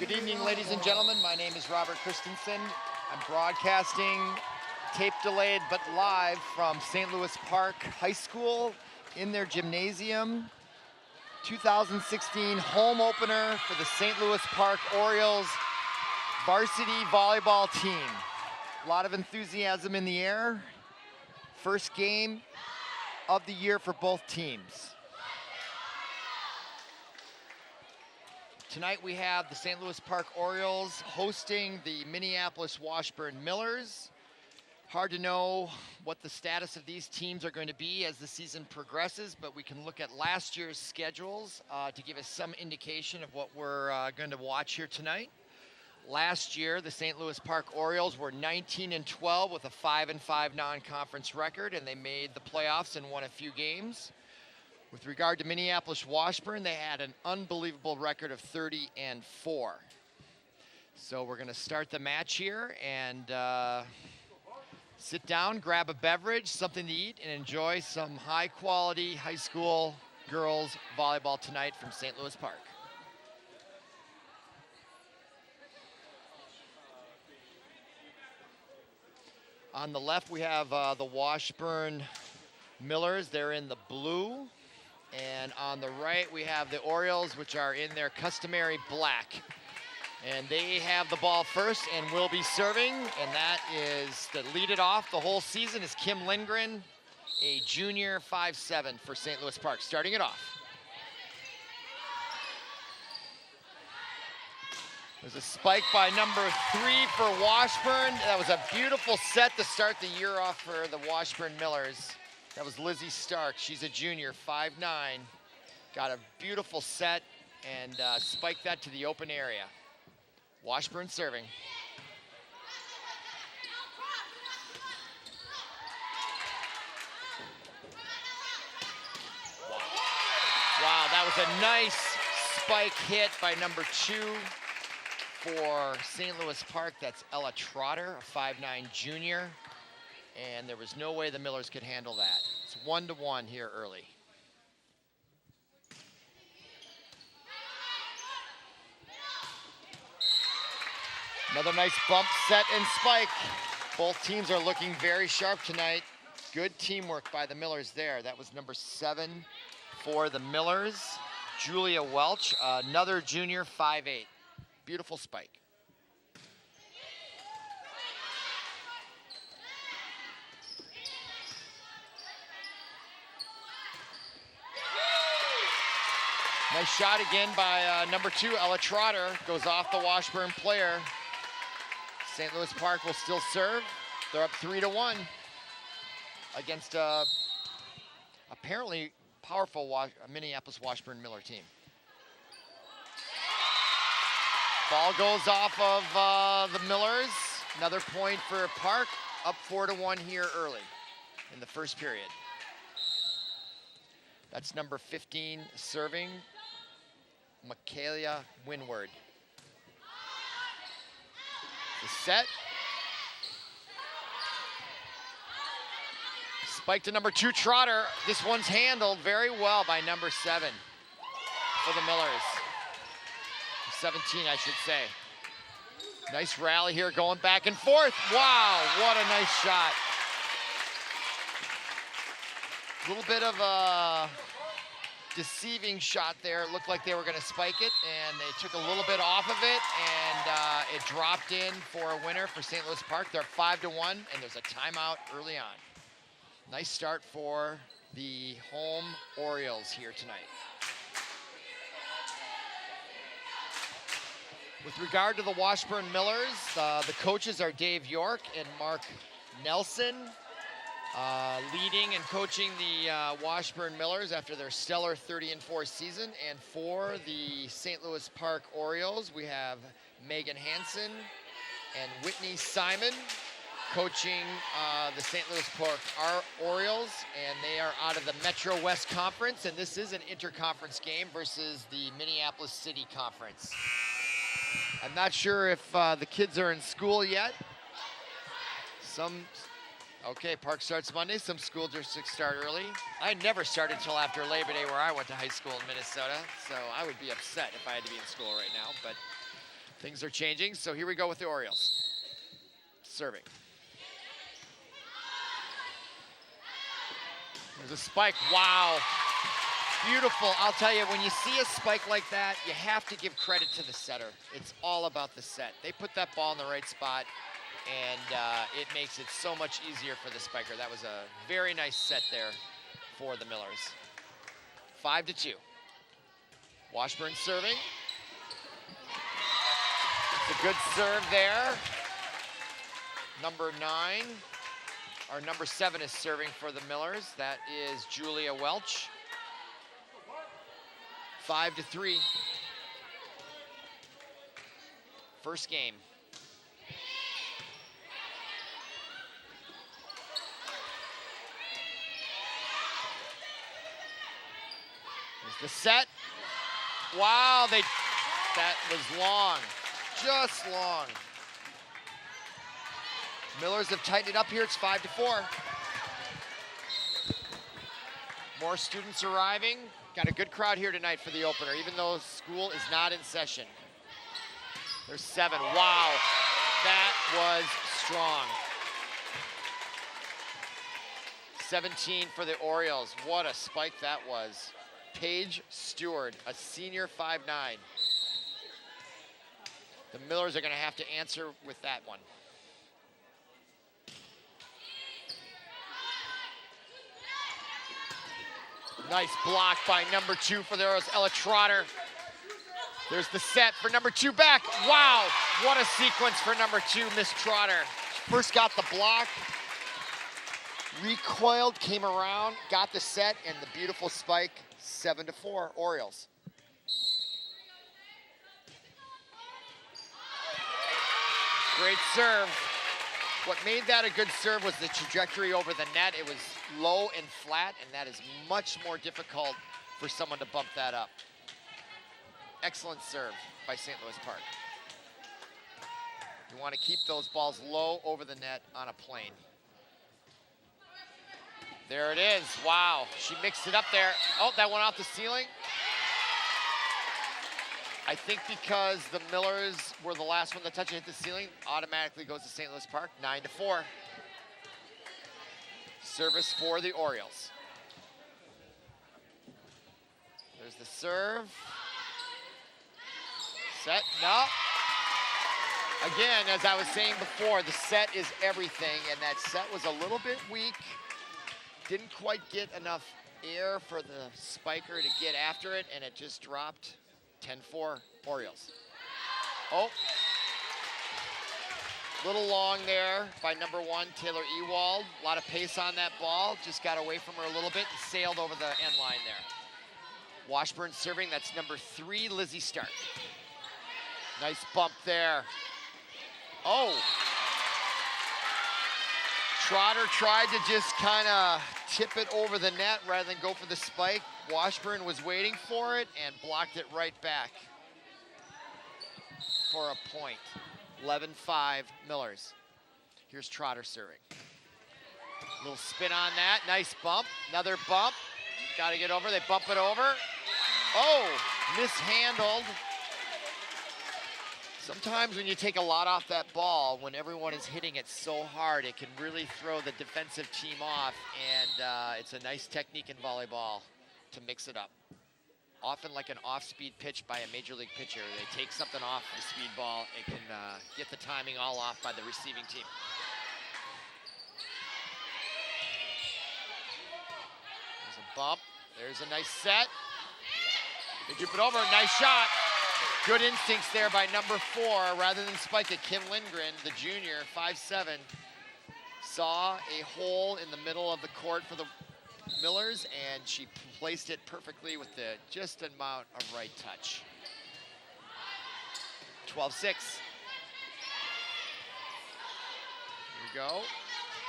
Good evening, ladies and gentlemen. My name is Robert Christensen. I'm broadcasting, tape delayed but live from St. Louis Park High School in their gymnasium. 2016 home opener for the St. Louis Park Orioles varsity volleyball team. A lot of enthusiasm in the air. First game of the year for both teams. Tonight we have the St. Louis Park Orioles hosting the Minneapolis Washburn Millers. Hard to know what the status of these teams are going to be as the season progresses, but we can look at last year's schedules to give us some indication of what we're going to watch here tonight. Last year, the St. Louis Park Orioles were 19-12 with a 5-5 non-conference record, and they made the playoffs and won a few games. With regard to Minneapolis Washburn, they had an unbelievable record of 30-4. So we're going to start the match here and sit down, grab a beverage, something to eat, and enjoy some high-quality high school girls volleyball tonight from St. Louis Park. On the left, we have the Washburn Millers. They're in the blue. And on the right, we have the Orioles, which are in their customary black. And they have the ball first and will be serving. And that is, to lead it off the whole season, is Kim Lindgren, a junior 5'7" for St. Louis Park, starting it off. There's a spike by number 3 for Washburn. That was a beautiful set to start the year off for the Washburn Millers. That was Lizzie Stark. She's a junior, 5'9". Got a beautiful set and spiked that to the open area. Washburn serving. Wow, that was a nice spike hit by number 2 for St. Louis Park. That's Ella Trotter, a 5'9" junior. And there was no way the Millers could handle that. It's 1-1 here early. Another nice bump, set, and spike. Both teams are looking very sharp tonight. Good teamwork by the Millers there. That was number 7 for the Millers. Julia Welch, another junior, 5'8". Beautiful spike. Nice shot again by number 2, Ella Trotter. Goes off the Washburn player. St. Louis Park will still serve. They're up 3-1 against apparently powerful Minneapolis Washburn Miller team. Ball goes off of the Millers. Another point for Park. Up 4-1 here early in the first period. That's number 15 serving, Michaela Winward. The set. Spike to number 2, Trotter. This one's handled very well by number 7 for the Millers. 17, I should say. Nice rally here, going back and forth. Wow, what a nice shot. A little bit of a deceiving shot there. It looked like they were going to spike it, and they took a little bit off of it, and it dropped in for a winner for St. Louis Park. They're 5-1, and there's a timeout early on. Nice start for the home Orioles here tonight. With regard to the Washburn Millers, the coaches are Dave York and Mark Nelson. Leading and coaching the Washburn Millers after their stellar 30-4 season. And for the St. Louis Park Orioles, we have Megan Hansen and Whitney Simon coaching the St. Louis Park Orioles, and they are out of the Metro West Conference, and this is an interconference game versus the Minneapolis City Conference. I'm not sure if the kids are in school yet. Okay, Park starts Monday. Some school districts start early. I never started until after Labor Day, where I went to high school in Minnesota, so I would be upset if I had to be in school right now. But Things are changing, so here we go with the Orioles. Serving. There's a spike, wow. Beautiful, I'll tell you, when you see a spike like that, you have to give credit to the setter. It's all about the set. They put that ball in the right spot, and it makes it so much easier for the spiker. That was a very nice set there for the Millers. 5-2. Washburn serving. It's a good serve there. Number 9, or number 7 is serving for the Millers. That is Julia Welch. 5-3. First game. There's the set. Wow, that was long, just long. Millers have tightened it up here. It's 5-4. More students arriving. Got a good crowd here tonight for the opener, even though school is not in session. There's 7. Wow, that was strong. 17 for the Orioles. What a spike that was. Paige Stewart, a senior 5'9". The Millers are going to have to answer with that one. Nice block by number 2 for the Orioles, Ella Trotter. There's the set for number 2 back. Wow, what a sequence for number 2, Miss Trotter. First got the block, recoiled, came around, got the set, and the beautiful spike. 7-4, Orioles. Great serve. What made that a good serve was the trajectory over the net. It was low and flat, and that is much more difficult for someone to bump that up. Excellent serve by St. Louis Park. You want to keep those balls low over the net on a plane. There it is, wow. She mixed it up there. Oh, that went off the ceiling. I think because the Millers were the last one to touch and hit the ceiling, automatically goes to St. Louis Park, 9-4. Service for the Orioles. There's the serve. Set, no. Again, as I was saying before, the set is everything, and that set was a little bit weak. Didn't quite get enough air for the spiker to get after it, and it just dropped. 10-4, Orioles. Oh, little long there by number 1, Taylor Ewald. A lot of pace on that ball. Just got away from her a little bit and sailed over the end line there. Washburn serving, that's number 3, Lizzie Stark. Nice bump there. Oh. Trotter tried to just kind of tip it over the net rather than go for the spike. Washburn was waiting for it and blocked it right back for a point. 11-5 Millers. Here's Trotter serving. Little spin on that, nice bump. Another bump, gotta get over, they bump it over. Oh, mishandled. Sometimes when you take a lot off that ball, when everyone is hitting it so hard, it can really throw the defensive team off, and it's a nice technique in volleyball to mix it up. Often like an off-speed pitch by a major league pitcher, they take something off the speed ball, it can get the timing all off by the receiving team. There's a bump, there's a nice set. They dip it over, nice shot. Good instincts there by number 4, rather than spike it. Kim Lindgren, the junior, 5'7", saw a hole in the middle of the court for the Millers, and she placed it perfectly with the just amount of right touch. 12-6. Here we go.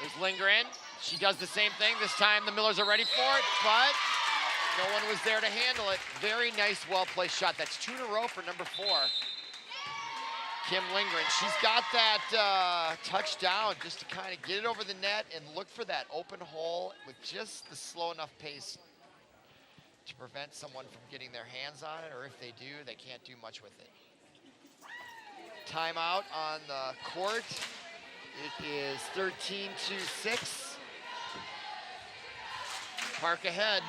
There's Lindgren. She does the same thing. This time the Millers are ready for it, but no one was there to handle it. Very nice, well-placed shot. That's 2 in a row for number 4. Kim Lindgren. She's got that touchdown just to kind of get it over the net and look for that open hole with just the slow enough pace to prevent someone from getting their hands on it, or if they do, they can't do much with it. timeout on the court. It is 13-6. Park ahead.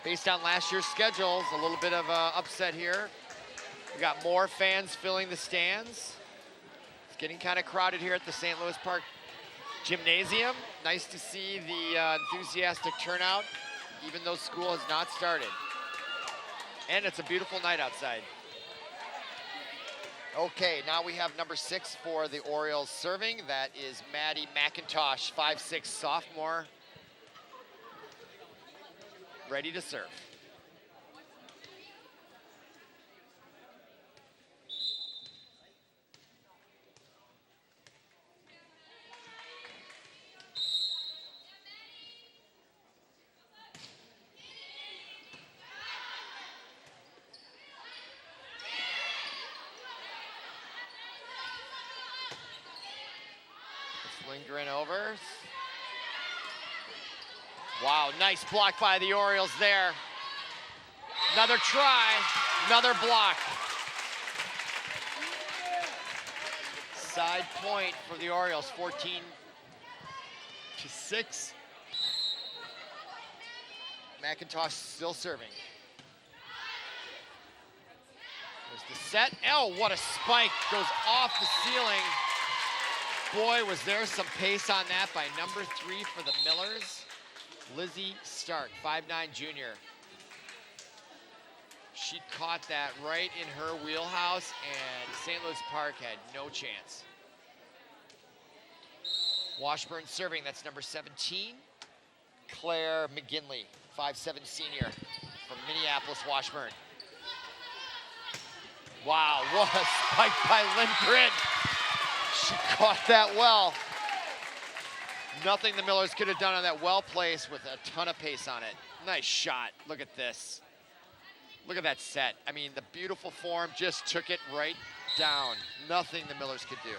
Based on last year's schedules, a little bit of an upset here. We got more fans filling the stands. It's getting kind of crowded here at the St. Louis Park Gymnasium. Nice to see the enthusiastic turnout, even though school has not started. And it's a beautiful night outside. Okay, now we have number 6 for the Orioles serving. That is Maddie McIntosh, 5'6" sophomore, ready to serve. Lingering over. Wow, nice block by the Orioles there. Another try, another block. Side point for the Orioles, 14-6. McIntosh still serving. There's the set. Oh, what a spike, goes off the ceiling. Boy, was there some pace on that by number 3 for the Millers, Lizzie Stark, 5'9" junior. She caught that right in her wheelhouse, and St. Louis Park had no chance. Washburn serving, that's number 17, Claire McGinley, 5'7" senior from Minneapolis, Washburn. Wow, what a spike by Lindgren. She caught that well. Nothing the Millers could have done on that well place with a ton of pace on it. Nice shot, look at this. Look at that set. I mean, the beautiful form just took it right down. Nothing the Millers could do.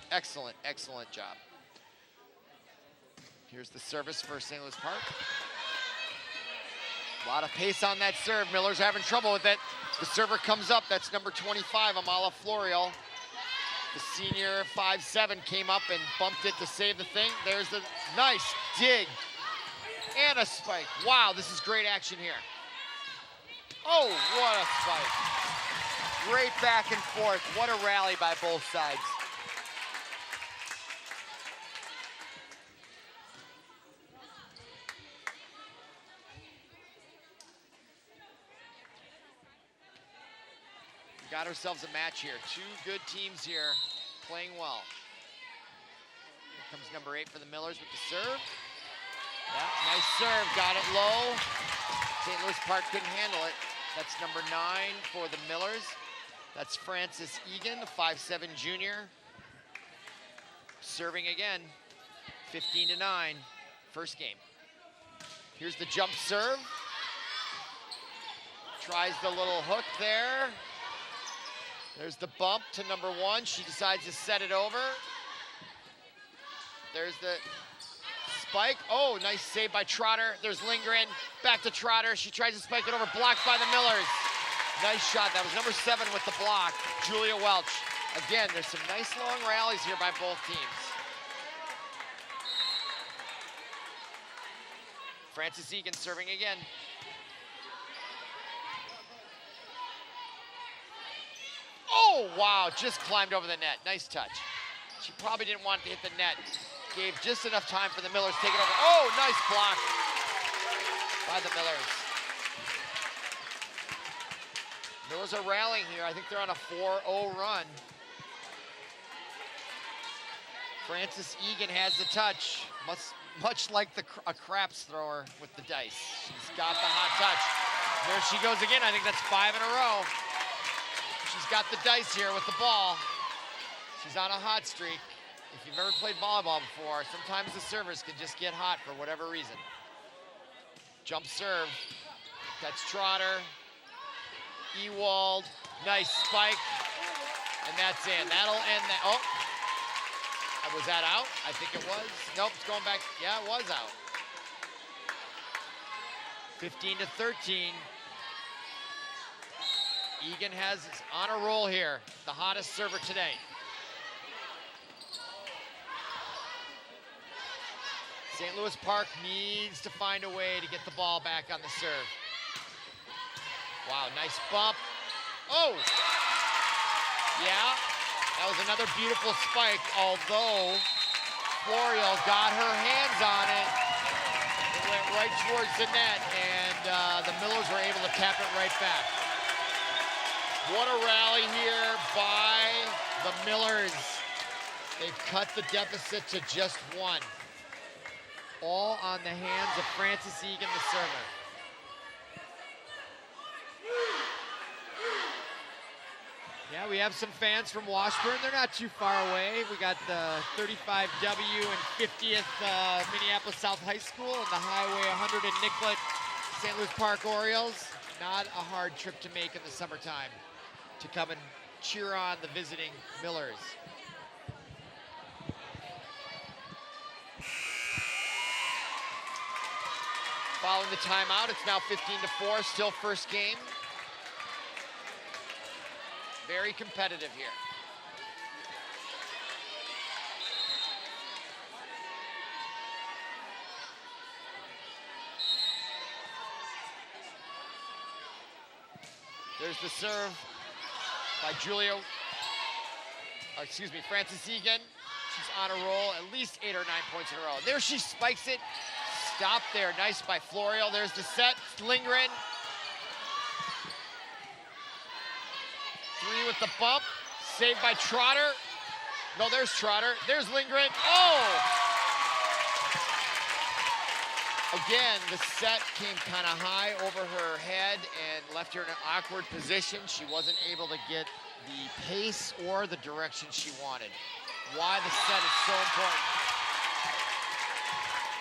Excellent, excellent job. Here's the service for St. Louis Park. A lot of pace on that serve. Millers having trouble with it. The server comes up, that's number 25, Amala Florial. The senior 5'7" came up and bumped it to save the thing. There's the nice dig and a spike. Wow, this is great action here. Oh, what a spike. Great back and forth. What a rally by both sides. Got ourselves a match here. 2 good teams here playing well. Here comes number 8 for the Millers with the serve. Yeah, nice serve, got it low. St. Louis Park couldn't handle it. That's number 9 for the Millers. That's Frances Egan, the 5'7" junior. Serving again, 15-9, first game. Here's the jump serve. Tries the little hook there. There's the bump to number 1. She decides to set it over. There's the spike. Oh, nice save by Trotter. There's Lindgren. Back to Trotter. She tries to spike it over. Blocked by the Millers. Nice shot. That was number 7 with the block, Julia Welch. Again, there's some nice long rallies here by both teams. Frances Egan serving again. Oh, wow, just climbed over the net. Nice touch. She probably didn't want it to hit the net. Gave just enough time for the Millers to take it over. Oh, nice block by the Millers. Millers are rallying here. I think they're on a 4-0 run. Frances Egan has the touch, much like a craps thrower with the dice. She's got the hot touch. There she goes again. I think that's 5 in a row. She's got the dice here with the ball. She's on a hot streak. If you've ever played volleyball before, sometimes the servers can just get hot for whatever reason. Jump serve. That's Trotter. Ewald. Nice spike. And that's in. That'll end that. Oh. Was that out? I think it was. Nope, it's going back. Yeah, it was out. 15-13. Egan is on a roll here, the hottest server today. St. Louis Park needs to find a way to get the ball back on the serve. Wow, nice bump. Oh! Yeah, that was another beautiful spike, although Florio got her hands on it. It went right towards the net, and the Millers were able to tap it right back. What a rally here by the Millers. They've cut the deficit to just one. All on the hands of Frances Egan, the server. Yeah, we have some fans from Washburn. They're not too far away. We got the 35W and 50th Minneapolis South High School and the Highway 100 in Nicollet, St. Louis Park Orioles. Not a hard trip to make in the summertime to come and cheer on the visiting Millers. Following the timeout, it's now 15-4, still first game. Very competitive here. There's the serve by Frances Egan. She's on a roll, at least 8 or 9 points in a row. There she spikes it. Stop there, nice by Florio. There's the set, Lindgren. 3 with the bump, saved by Trotter. No, there's Trotter, there's Lindgren. Oh! Again, the set came kind of high over her head and left her in an awkward position. She wasn't able to get the pace or the direction she wanted. Why the set is so important.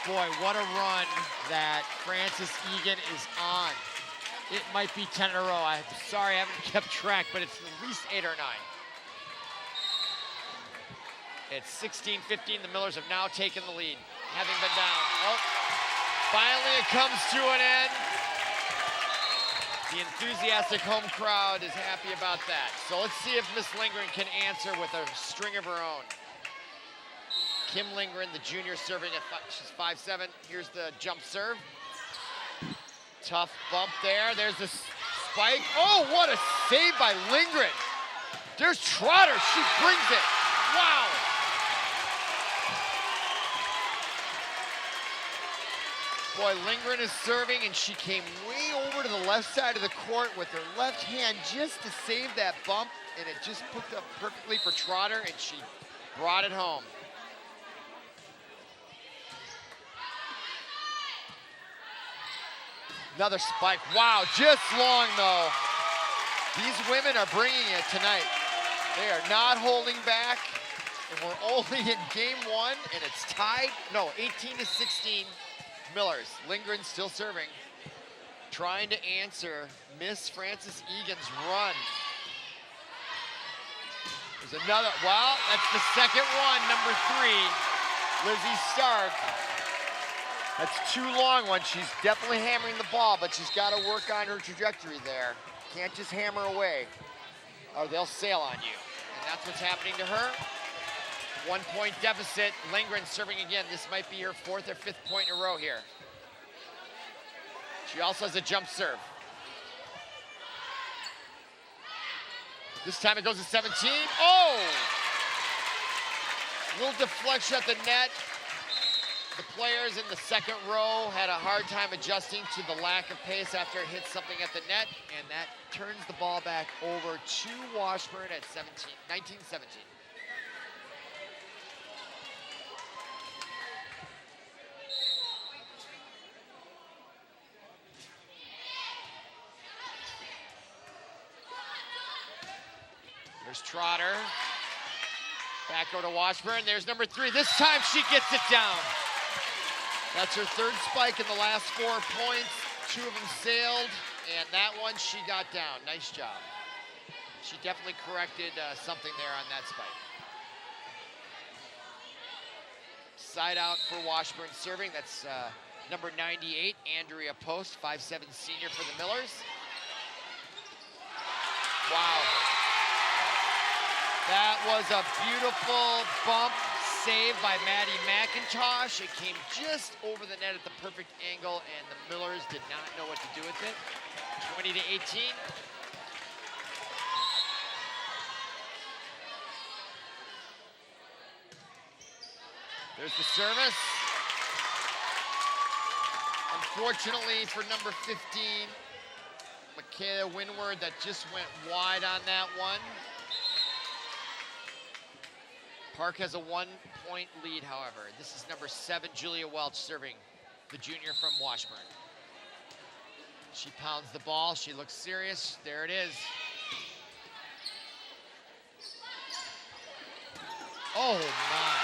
Boy, what a run that Frances Egan is on. It might be 10 in a row. I'm sorry, I haven't kept track, but it's at least 8 or 9. It's 16-15. The Millers have now taken the lead, having been down. Oh, finally it comes to an end. The enthusiastic home crowd is happy about that. So let's see if Miss Lindgren can answer with a string of her own. Kim Lindgren, the junior, serving at she's 5'7". Here's the jump serve. Tough bump there. There's the spike. Oh, what a save by Lindgren. There's Trotter. She brings it. Wow. Boy, Lindgren is serving, and she came way over to the left side of the court with her left hand just to save that bump, and it just hooked up perfectly for Trotter, and she brought it home. Another spike. Wow, just long though. These women are bringing it tonight. They are not holding back, and we're only in game 1, and it's tied. No, 18-16. Millers. Lindgren still serving, trying to answer Miss Frances Egan's run. There's another. Wow, that's the second one. Number 3, Lizzie Stark. That's too long one. She's definitely hammering the ball, but she's got to work on her trajectory there. Can't just hammer away, or they'll sail on you. And that's what's happening to her. 1 point deficit. Lindgren serving again. This might be her 4th or 5th point in a row here. She also has a jump serve. This time it goes to 17. Oh! Little deflection at the net. The players in the second row had a hard time adjusting to the lack of pace after it hit something at the net, and that turns the ball back over to Washburn at 19-17. There's Trotter. Back over to Washburn. There's number 3. This time she gets it down. That's her 3rd spike in the last 4 points. 2 of them sailed, and that one she got down. Nice job. She definitely corrected something there on that spike. Side out for Washburn serving. That's number 98, Andrea Post, 5'7" senior for the Millers. Wow. That was a beautiful bump save by Maddie McIntosh. It came just over the net at the perfect angle, and the Millers did not know what to do with it. 20-18. There's the service. Unfortunately for number 15, Michaela Windward, that just went wide on that one. Park has a 1-point lead, however. This is number 7, Julia Welch, serving, the junior from Washburn. She pounds the ball. She looks serious. There it is. Oh, my.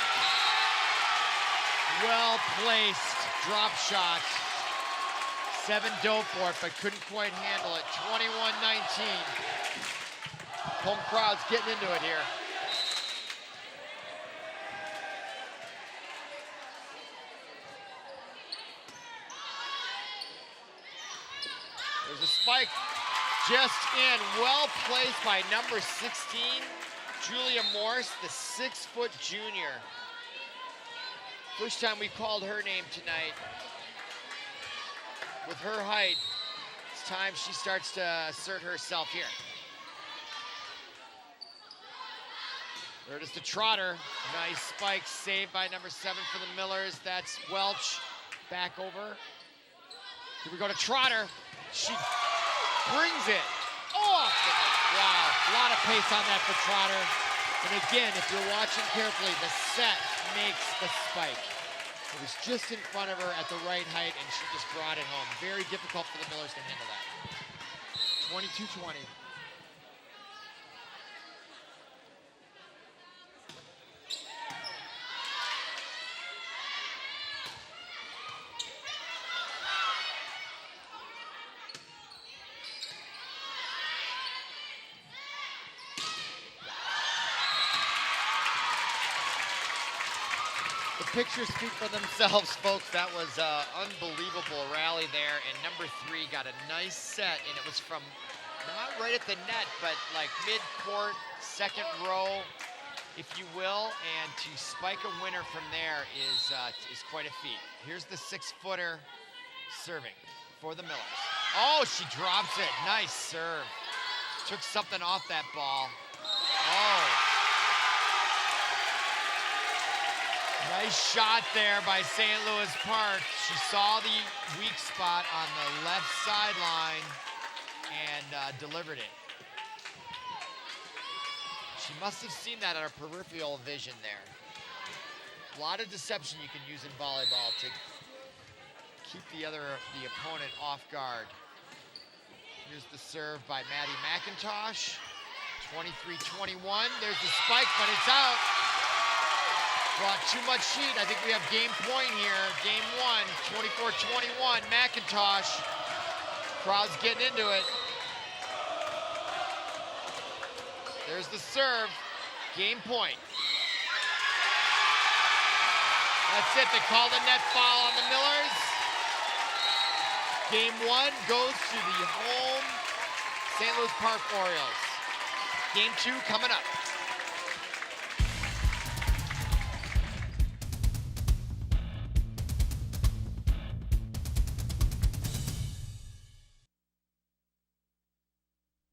Well-placed drop shot. 7 dove for it, but couldn't quite handle it. 21-19. Home crowd's getting into it here. There's a spike just in, well placed by number 16, Julia Morse, the 6-foot junior. First time we called her name tonight. With her height, it's time she starts to assert herself here. There it is to Trotter. Nice spike saved by number 7 for the Millers. That's Welch back over. Here we go to Trotter. She brings it off. Wow, a lot of pace on that for Trotter. And again, if you're watching carefully, the set makes the spike. It was just in front of her at the right height, and she just brought it home. Very difficult for the Millers to handle that. 22-20. Pictures speak for themselves, folks. That was an unbelievable rally there, and number 3 got a nice set, and it was from not right at the net, but like mid-court, second row, if you will, and to spike a winner from there is quite a feat. Here's the 6-footer serving for the Millers. Oh, she drops it. Nice serve. Took something off that ball. Oh. Nice shot there by St. Louis Park. She saw the weak spot on the left sideline and delivered it. She must have seen that on her peripheral vision there. A lot of deception you can use in volleyball to keep the opponent off guard. Here's the serve by Maddie McIntosh. 23-21. There's the spike, but it's out. Brought too much heat. I think we have game point here. Game 1, 24-21, McIntosh. Crowd's getting into it. There's the serve. Game point. That's it. They call the net foul on the Millers. Game 1 goes to the home St. Louis Park Orioles. Game 2 coming up.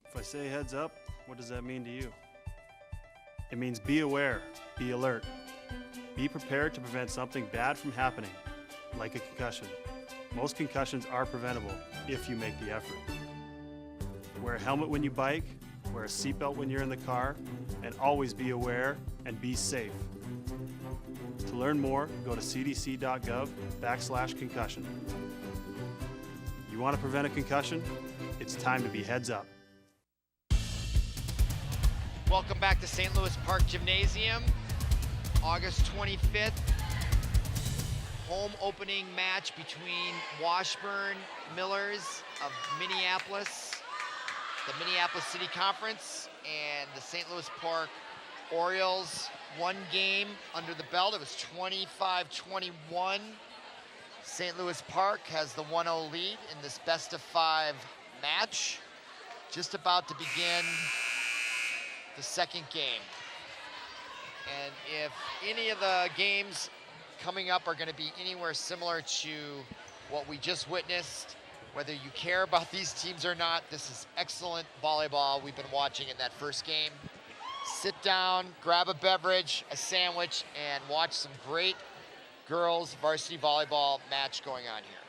If I say heads up, what does that mean to you? It means be aware, be alert. Be prepared to prevent something bad from happening, like a concussion. Most concussions are preventable if you make the effort. Wear a helmet when you bike, wear a seatbelt when you're in the car, and always be aware and be safe. To learn more, go to cdc.gov/concussion. You want to prevent a concussion? It's time to be heads up. Welcome back to St. Louis Park Gymnasium. August 25th, home opening match between Washburn Millers of Minneapolis, the Minneapolis City Conference, and the St. Louis Park Orioles. One game under the belt. It was 25-21. St. Louis Park has the 1-0 lead in this best-of-5 match. Just about to begin the second game. And if any of the games coming up are going to be anywhere similar to what we just witnessed, whether you care about these teams or not, this is excellent volleyball we've been watching in that first game. Sit down, grab a beverage, a sandwich, and watch some great girls varsity volleyball match going on here.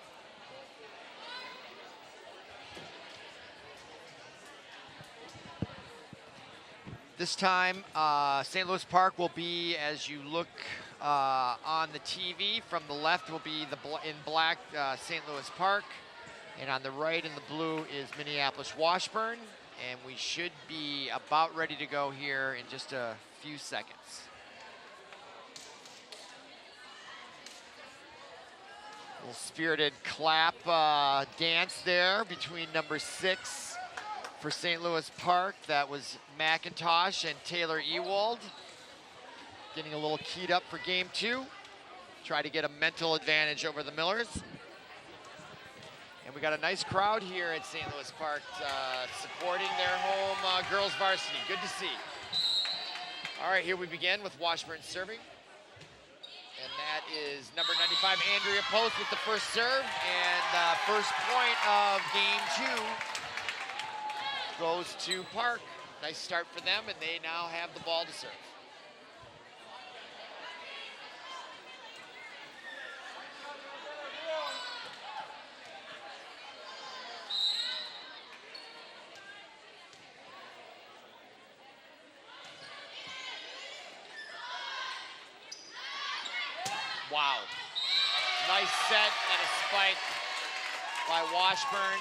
This time, St. Louis Park will be, as you look on the TV, from the left will be in black St. Louis Park, and on the right in the blue is Minneapolis Washburn, and we should be about ready to go here in just a few seconds. A little spirited clap dance there between number 6 for St. Louis Park. That was McIntosh and Taylor Ewald. Getting a little keyed up for game 2. Try to get a mental advantage over the Millers. And we got a nice crowd here at St. Louis Park supporting their home girls varsity. Good to see. All right, here we begin with Washburn serving. And that is number 95, Andrea Post with the first serve. And first point of game 2 goes to Park. Nice start for them, and they now have the ball to serve. Wow. Nice set and a spike by Washburn,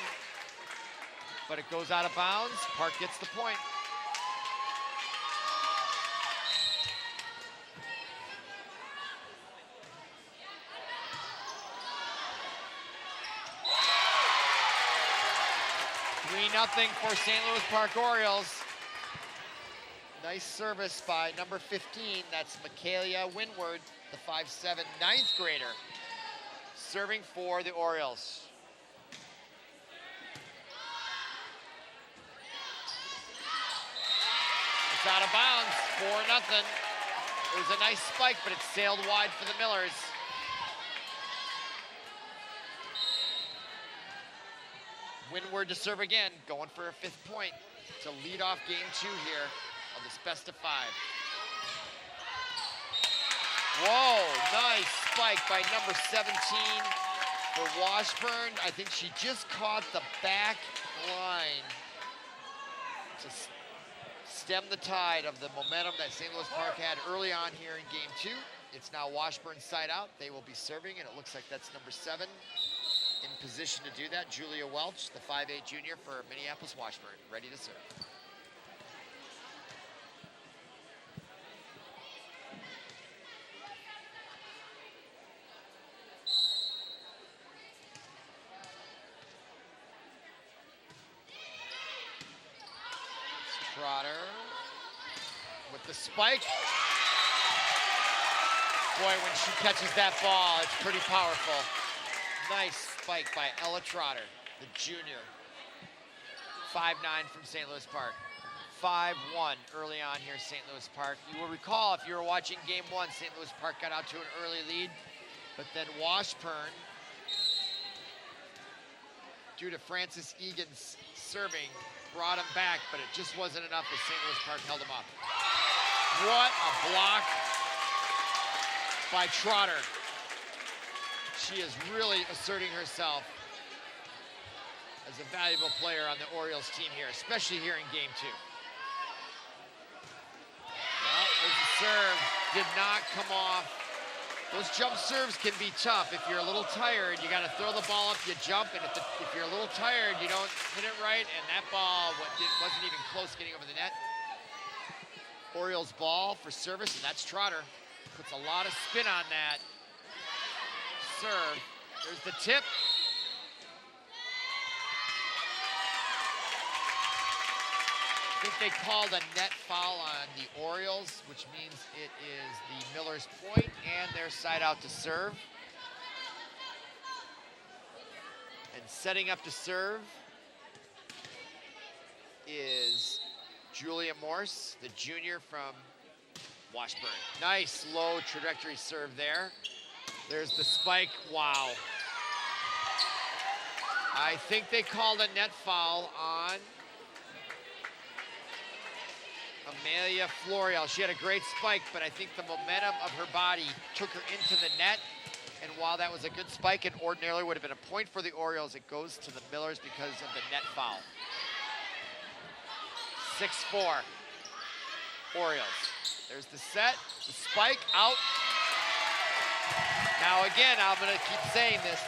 but it goes out of bounds. Park gets the point. Nothing for St. Louis Park Orioles. Nice service by number 15. That's Michaela Winward, the 5'7" 9th grader, serving for the Orioles. It's out of bounds, 4-0. It was a nice spike, but it sailed wide for the Millers. Winward to serve again, going for a 5th point to lead off game 2 here of this best of 5. Whoa, nice spike by number 17 for Washburn. I think she just caught the back line to stem the tide of the momentum that St. Louis Park had early on here in game 2. It's now Washburn's side out. They will be serving, and it looks like that's number 7. In position to do that, Julia Welch, the 5'8" junior for Minneapolis Washburn, ready to serve. It's Trotter with the spike. Boy, when she catches that ball, it's pretty powerful. Nice spike by Ella Trotter, the junior. 5'9" from St. Louis Park. 5-1 early on here, St. Louis Park. You will recall, if you were watching game 1, St. Louis Park got out to an early lead, but then Washburn, due to Francis Egan's serving, brought him back, but it just wasn't enough as St. Louis Park held him off. What a block by Trotter. She is really asserting herself as a valuable player on the Orioles team here, especially here in game 2. Well, there's the serve, did not come off. Those jump serves can be tough. If you're a little tired, you gotta throw the ball up, you jump, and if you're a little tired, you don't hit it right, and that ball wasn't even close getting over the net. Orioles ball for service, and that's Trotter. Puts a lot of spin on that serve. There's the tip. I think they called a net foul on the Orioles, which means it is the Millers' point and their side out to serve. And setting up to serve is Julia Morse, the junior from Washburn. Nice low trajectory serve there. There's the spike, wow. I think they called a net foul on Amelia Florial. She had a great spike, but I think the momentum of her body took her into the net. And while that was a good spike and ordinarily would have been a point for the Orioles, it goes to the Millers because of the net foul. 6-4, Orioles. There's the set, the spike, out. Now again, I'm gonna keep saying this,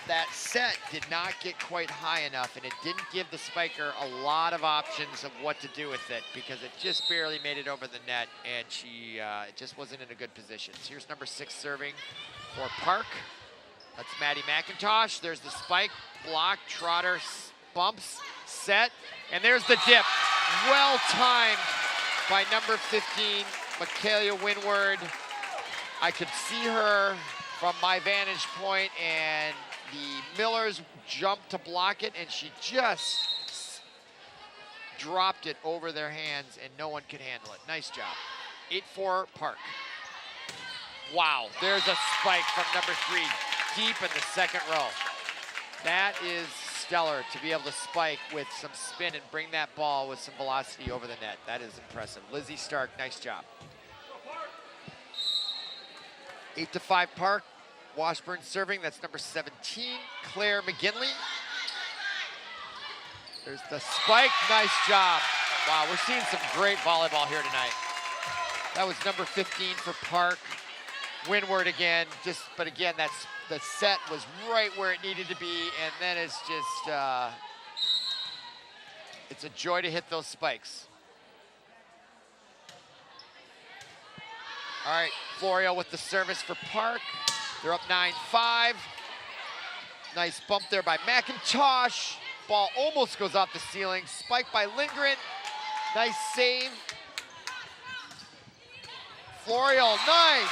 that set did not get quite high enough, and it didn't give the spiker a lot of options of what to do with it because it just barely made it over the net, and she just wasn't in a good position. So here's number 6 serving for Park. That's Maddie McIntosh. There's the spike, block, Trotter bumps, set, and there's the dip. Well timed by number 15, Michaela Windward. I could see her from my vantage point, and the Millers jumped to block it, and she just dropped it over their hands, and no one could handle it. Nice job. 8-4 Park. Wow, there's a spike from number 3, deep in the second row. That is stellar to be able to spike with some spin and bring that ball with some velocity over the net. That is impressive. Lizzie Stark, nice job. 8-5 Park. Washburn serving, that's number 17, Claire McGinley. There's the spike, nice job. Wow, we're seeing some great volleyball here tonight. That was number 15 for Park. Windward again, but again, the set was right where it needed to be, and then it's just, it's a joy to hit those spikes. All right, Florio with the service for Park. They're up 9-5. Nice bump there by McIntosh. Ball almost goes off the ceiling. Spike by Lindgren. Nice save. Florio, nice.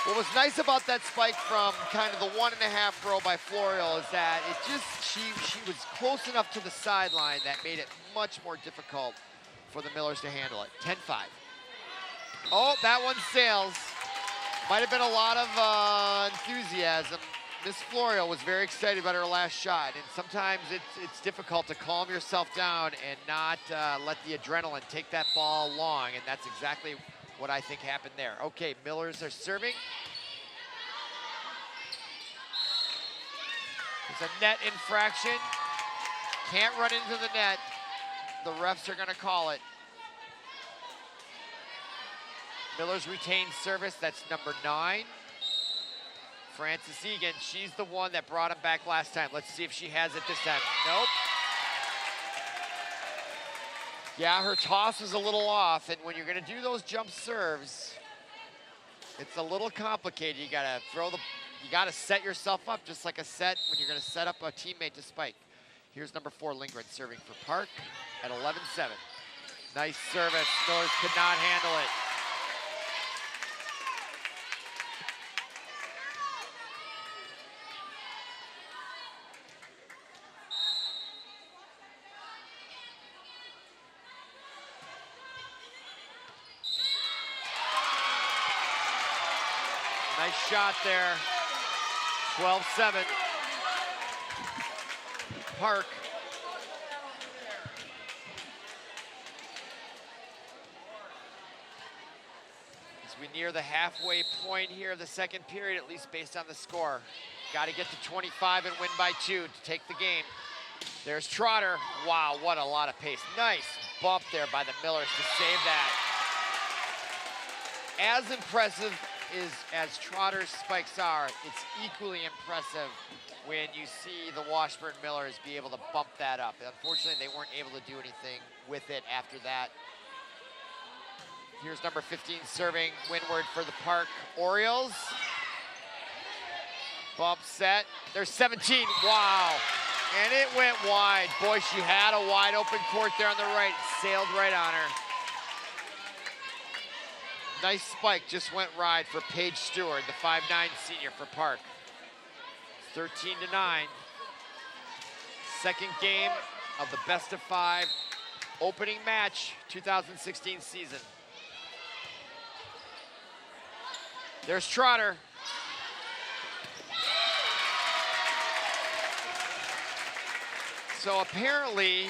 What was nice about that spike from kind of the 1.5 row by Florio is that it just, she was close enough to the sideline that made it much more difficult for the Millers to handle it. 10-5. Oh, that one sails. Might have been a lot of enthusiasm. Miss Florio was very excited about her last shot, and sometimes it's difficult to calm yourself down and not let the adrenaline take that ball long, and that's exactly what I think happened there. Okay, Millers are serving. There's a net infraction. Can't run into the net. The refs are gonna call it. Millers retain service, that's number 9. Frances Egan, she's the one that brought him back last time. Let's see if she has it this time. Nope. Yeah, her toss is a little off, and when you're gonna do those jump serves, it's a little complicated. You gotta set yourself up just like a set when you're gonna set up a teammate to spike. Here's number 4, Lindgren serving for Park at 11-7. Nice service, Millers could not handle it. Nice shot there. 12-7. Park. As we near the halfway point here of the second period, at least based on the score. Got to get to 25 and win by 2 to take the game. There's Trotter. Wow, what a lot of pace. Nice bump there by the Millers to save that. As impressive as Trotter's spikes are, it's equally impressive when you see the Washburn Millers be able to bump that up. Unfortunately, they weren't able to do anything with it after that. Here's number 15 serving, Windward for the Park Orioles. Bump set, there's 17, wow. And it went wide. Boy, she had a wide open court there on the right, sailed right on her. Nice spike, just went wide for Paige Stewart, the 5'9" senior for Park. 13-9. 2nd game of the best of 5 opening match 2016 season. There's Trotter. So apparently,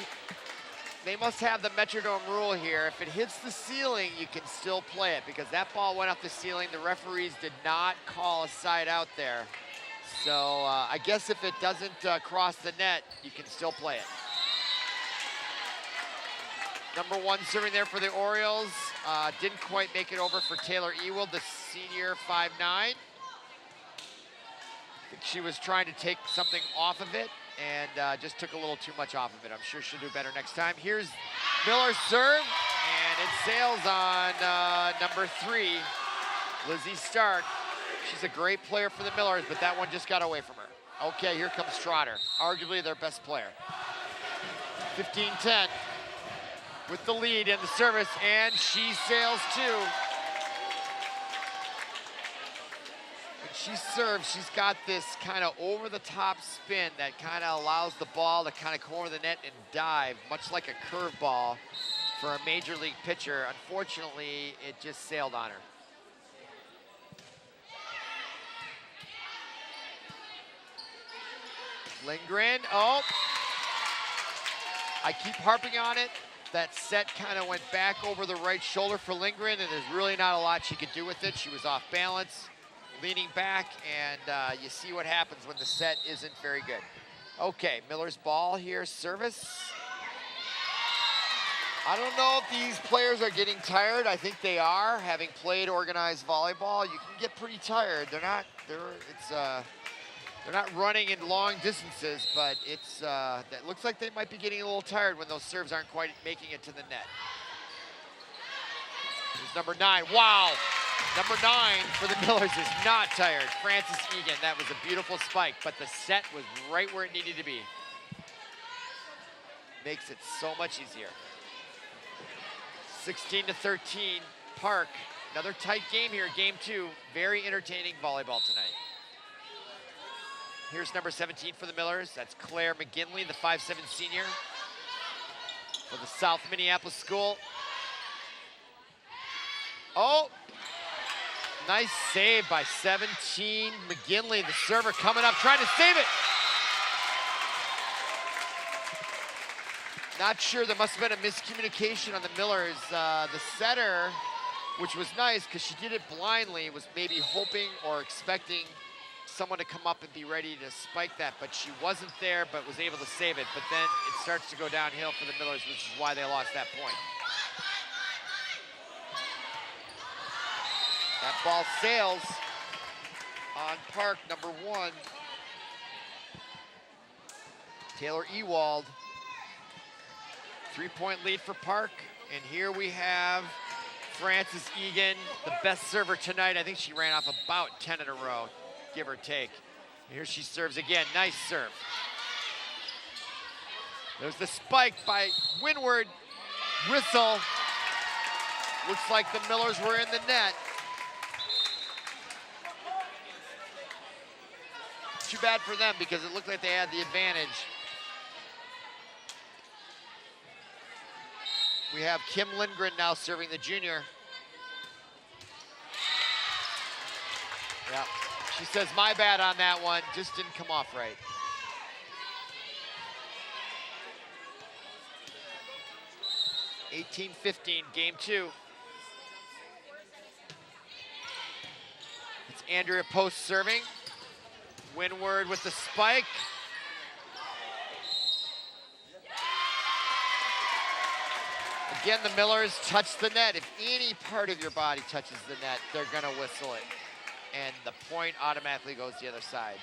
they must have the Metrodome rule here. If it hits the ceiling, you can still play it, because that ball went off the ceiling. The referees did not call a side out there. So I guess if it doesn't cross the net, you can still play it. Number 1 serving there for the Orioles. Didn't quite make it over for Taylor Ewald, the senior, 5'9". I think she was trying to take something off of it and just took a little too much off of it. I'm sure she'll do better next time. Here's Miller's serve, and it sails on number 3, Lizzie Stark. She's a great player for the Millers, but that one just got away from her. Okay, here comes Trotter, arguably their best player. 15-10 with the lead in the service, and she sails too. When she serves, she's got this kind of over-the-top spin that kind of allows the ball to kind of come over the net and dive, much like a curveball for a major league pitcher. Unfortunately, it just sailed on her. Lindgren, oh. I keep harping on it. That set kind of went back over the right shoulder for Lindgren, and there's really not a lot she could do with it. She was off balance, leaning back, and you see what happens when the set isn't very good. Okay, Miller's ball here, service. I don't know if these players are getting tired. I think they are. Having played organized volleyball, you can get pretty tired. They're not running in long distances, but that looks like they might be getting a little tired when those serves aren't quite making it to the net. Here's number 9. Wow. Number 9 for the Millers is not tired. Frances Egan. That was a beautiful spike, but the set was right where it needed to be. Makes it so much easier. 16-13, Park. Another tight game here, game 2. Very entertaining volleyball tonight. Here's number 17 for the Millers. That's Claire McGinley, the 5'7" senior for the South Minneapolis school. Oh, nice save by 17. McGinley, the server, coming up, trying to save it. Not sure, there must have been a miscommunication on the Millers. The setter, which was nice because she did it blindly, was maybe hoping or expecting someone to come up and be ready to spike that, but she wasn't there, but was able to save it. But then it starts to go downhill for the Millers, which is why they lost that point. That ball sails on Park, number 1. Taylor Ewald. 3-point lead for Park, and here we have Frances Egan, the best server tonight. I think she ran off about 10 in a row, give or take. Here she serves again, nice serve. There's the spike by Windward, whistle. Looks like the Millers were in the net. Too bad for them because it looked like they had the advantage. We have Kim Lindgren now serving the junior. Yeah, she says, my bad on that one, just didn't come off right. (18-15), game 2. It's Andrea Post serving. Windward with the spike. Again, the Millers touch the net. If any part of your body touches the net, they're gonna whistle it. And the point automatically goes the other side.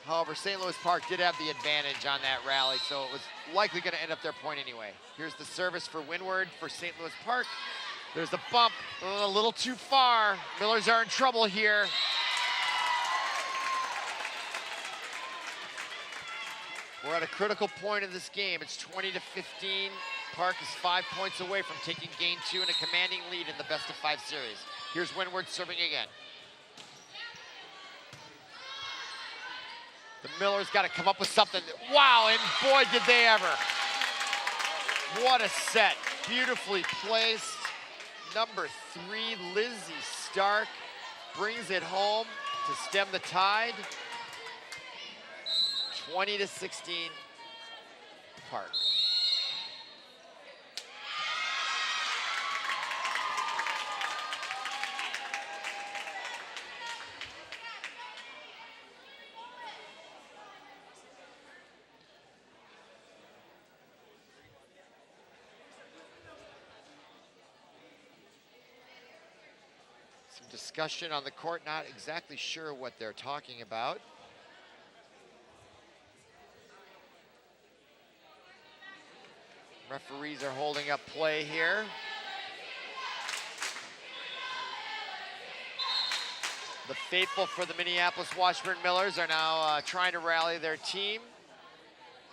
However, St. Louis Park did have the advantage on that rally, so it was likely gonna end up their point anyway. Here's the service for Windward for St. Louis Park. There's the bump, a little too far. Millers are in trouble here. We're at a critical point of this game. It's 20-15. Park is 5 points away from taking game 2 and a commanding lead in the best-of-5 series. Here's Windward serving again. The Miller's got to come up with something. Wow, and boy, did they ever. What a set. Beautifully placed. Number 3, Lizzie Stark brings it home to stem the tide. 20-16, Park. Some discussion on the court, not exactly sure what they're talking about. Referees are holding up play here. The faithful for the Minneapolis Washburn Millers are now trying to rally their team.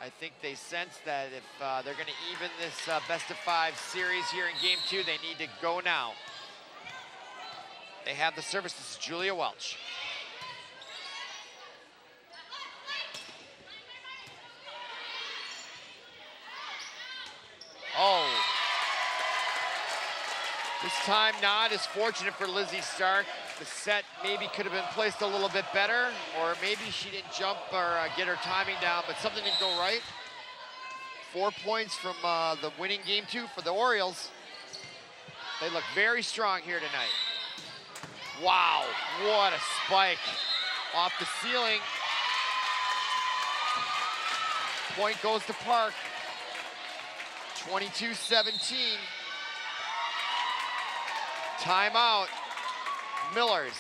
I think they sense that if they're going to even this best-of-5 series here in Game 2, they need to go now. They have the service. This is Julia Welch. Oh. This time not as fortunate for Lizzie Stark. The set maybe could have been placed a little bit better, or maybe she didn't jump or get her timing down, but something didn't go right. 4 points from the winning Game 2 for the Orioles. They look very strong here tonight. Wow, what a spike off the ceiling. Point goes to Park. 22-17. Timeout. Millers.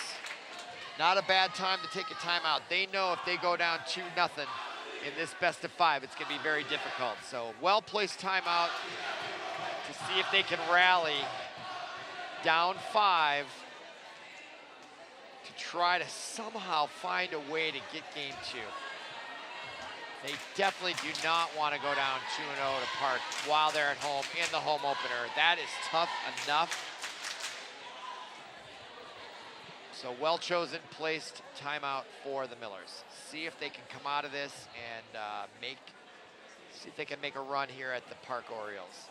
Not a bad time to take a timeout. They know if they go down 2-0 in this best-of-5, it's going to be very difficult. So well-placed timeout to see if they can rally down 5 to try to somehow find a way to get Game 2. They definitely do not want to go down 2-0 to Park while they're at home in the home opener. That is tough enough. So well-chosen, placed timeout for the Millers. See if they can come out of this and see if they can make a run here at the Park Orioles.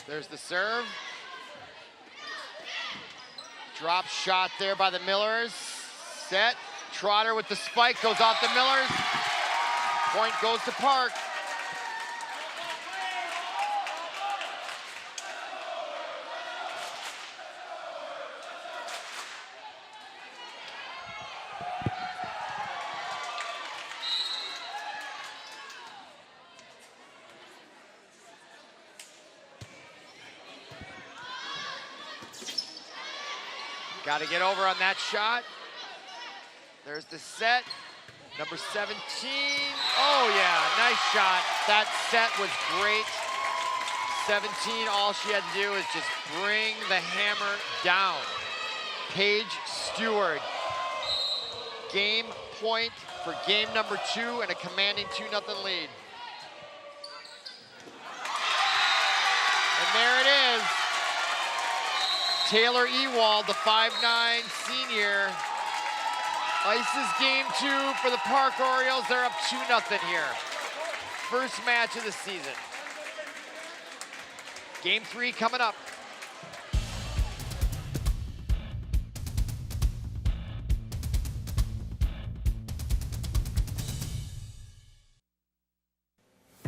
There's the serve. Drop shot there by the Millers. Set. Trotter with the spike, goes off the Millers. Point goes to Park. Got to get over on that shot. There's the set. Number 17. Oh, yeah, nice shot. That set was great. 17, all she had to do is just bring the hammer down. Paige Stewart. Game point for game number 2 and a commanding 2-0 lead. And there it is. Taylor Ewald, the 5'9" senior, ices game 2 for the Park Orioles. They're up 2-0 here. First match of the season. Game 3 coming up.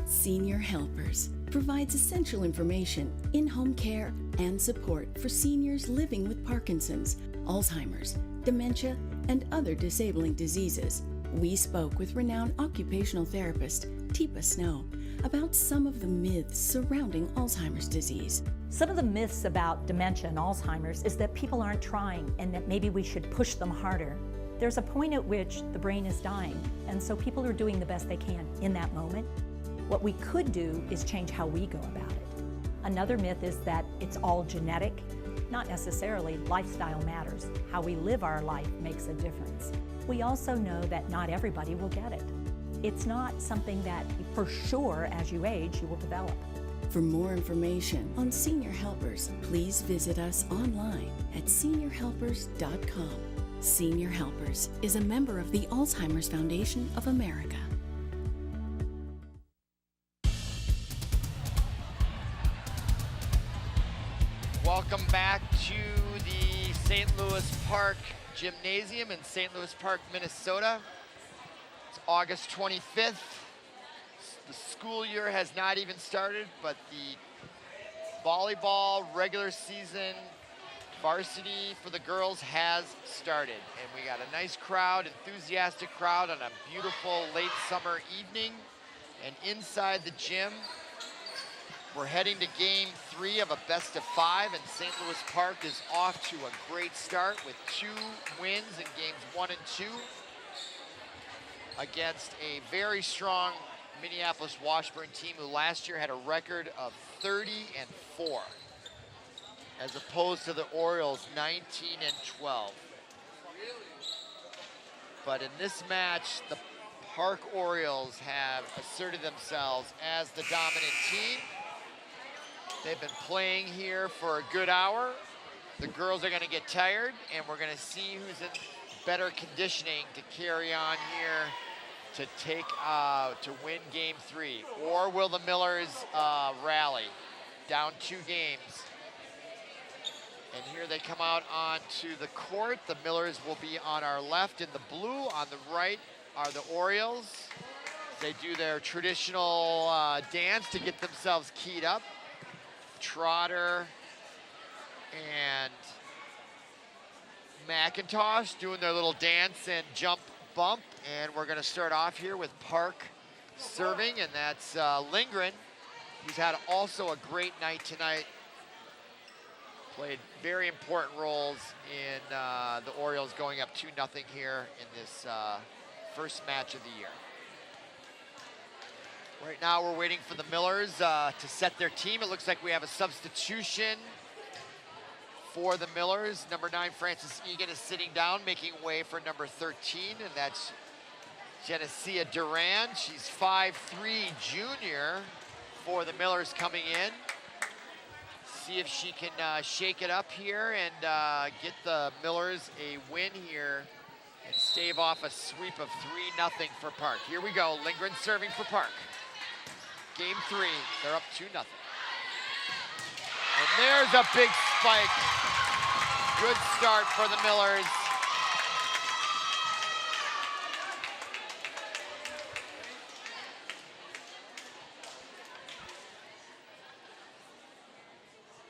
Senior Helpers provides essential information, in-home care, and support for seniors living with Parkinson's, Alzheimer's, dementia, and other disabling diseases. we spoke with renowned occupational therapist Teepa Snow about some of the myths surrounding Alzheimer's disease. Some of the myths about dementia and Alzheimer's is that people aren't trying and that maybe we should push them harder. There's a point at which the brain is dying, and so people are doing the best they can in that moment. What we could do is change how we go about it. Another myth is that it's all genetic. Not necessarily. Lifestyle matters. How we live our life makes a difference. We also know that not everybody will get it. It's not something that for sure as you age you will develop. For more information on Senior Helpers, please visit us online at seniorhelpers.com. Senior Helpers is a member of the Alzheimer's Foundation of America. Welcome back to the St. Louis Park Gymnasium in St. Louis Park, Minnesota. It's August 25th. The school year has not even started, but the volleyball regular season varsity for the girls has started. And we got a nice crowd, enthusiastic crowd on a beautiful late summer evening. And inside the gym, we're heading to game 3 of a best of 5, and St. Louis Park is off to a great start with 2 wins in games 1 and 2 against a very strong Minneapolis Washburn team who last year had a record of 30-4, as opposed to the Orioles 19-12. But in this match, the Park Orioles have asserted themselves as the dominant team. They've been playing here for a good hour. The girls are going to get tired, and we're going to see who's in better conditioning to carry on here to to win game 3. Or will the Millers rally down 2 games? And here they come out onto the court. The Millers will be on our left in the blue. On the right are the Orioles. They do their traditional dance to get themselves keyed up. Trotter and McIntosh doing their little dance and jump bump. And we're gonna start off here with Park serving, and that's Lindgren, who's had also a great night tonight. Played very important roles in the Orioles going up 2-0 here in this first match of the year. Right now we're waiting for the Millers to set their team. It looks like we have a substitution for the Millers. Number 9, Frances Egan, is sitting down, making way for number 13, and that's Genesia Duran. She's 5'3" junior for the Millers coming in. See if she can shake it up here and get the Millers a win here and stave off a sweep of 3-0 for Park. Here we go, Lindgren serving for Park. Game 3, they're up 2-0. And there's a big spike. Good start for the Millers.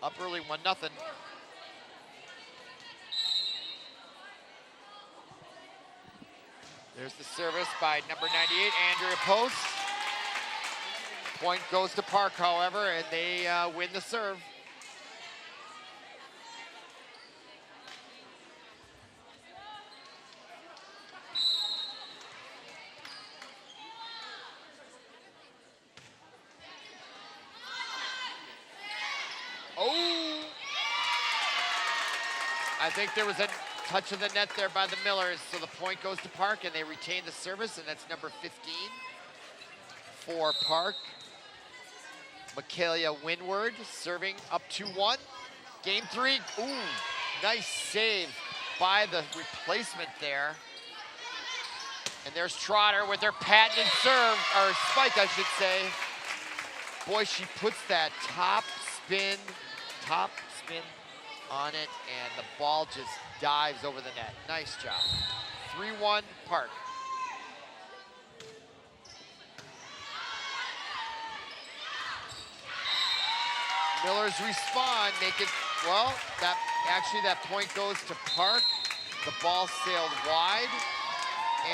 Up early, 1-0. There's the service by number 98, Andrea Post. Point goes to Park, however, and they win the serve. Oh! I think there was a touch of the net there by the Millers, so the point goes to Park, and they retain the service, and that's number 15 for Park. Michaela Windward serving up 2-1. Game 3, ooh, nice save by the replacement there. And there's Trotter with her patented serve, or spike, I should say. Boy, she puts that top spin on it, and the ball just dives over the net. Nice job. 3-1 Park. Millers respond, make it, well, that point goes to Park. The ball sailed wide.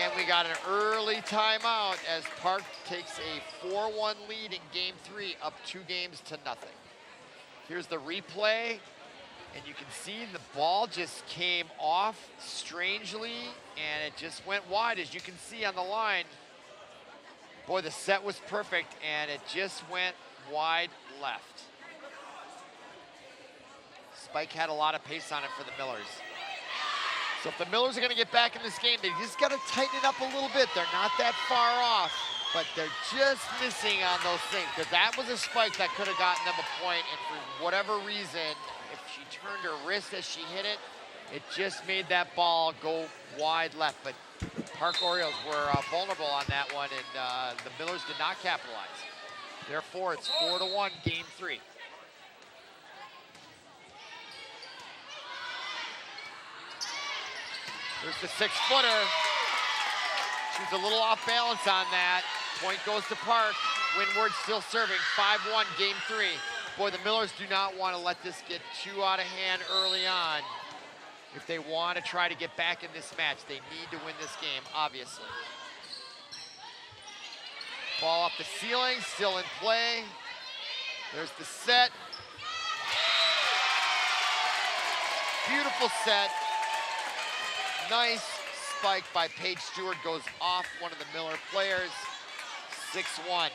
And we got an early timeout as Park takes a 4-1 lead in game 3, up 2-0. Here's the replay, and you can see the ball just came off strangely, and it just went wide, as you can see on the line. Boy, the set was perfect, and it just went wide left. Spike had a lot of pace on it for the Millers. So if the Millers are going to get back in this game, they just got to tighten it up a little bit. They're not that far off, but they're just missing on those things, because that was a spike that could have gotten them a point, and for whatever reason, if she turned her wrist as she hit it, it just made that ball go wide left. But Park Orioles were vulnerable on that one, and the Millers did not capitalize. Therefore, it's 4-1, game 3. There's the 6-footer. She's a little off balance on that. Point goes to Park. Windward still serving. 5-1, game 3. Boy, the Millers do not want to let this get too out of hand early on. If they want to try to get back in this match, they need to win this game, obviously. Ball off the ceiling, still in play. There's the set. Beautiful set. Nice spike by Paige Stewart, goes off one of the Miller players. 6-1.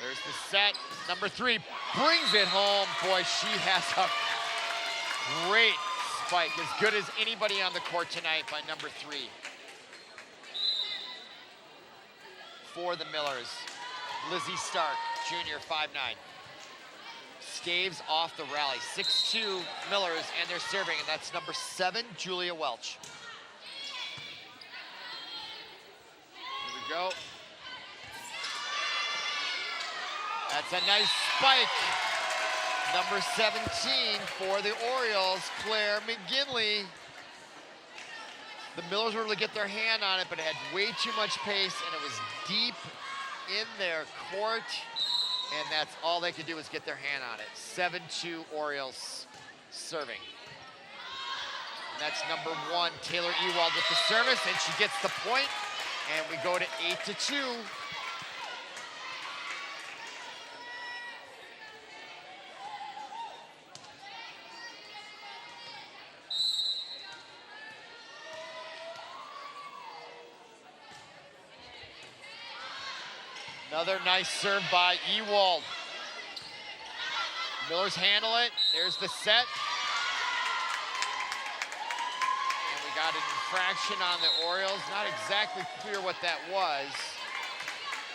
There's the set. Number 3 brings it home. Boy, she has a great spike, as good as anybody on the court tonight by number 3. For the Millers, Lizzie Stark, junior, 5'9". Staves off the rally. 6-2 Millers, and they're serving, and that's number 7, Julia Welch. Here we go. That's a nice spike. Number 17 for the Orioles, Claire McGinley. The Millers were able to get their hand on it, but it had way too much pace, and it was deep in their court, and that's all they could do was get their hand on it. 7-2 Orioles serving. And that's number 1, Taylor Ewald with the service, and she gets the point, and we go to 8-2. Another nice serve by Ewald. Millers handle it. There's the set. And we got an infraction on the Orioles. Not exactly clear what that was.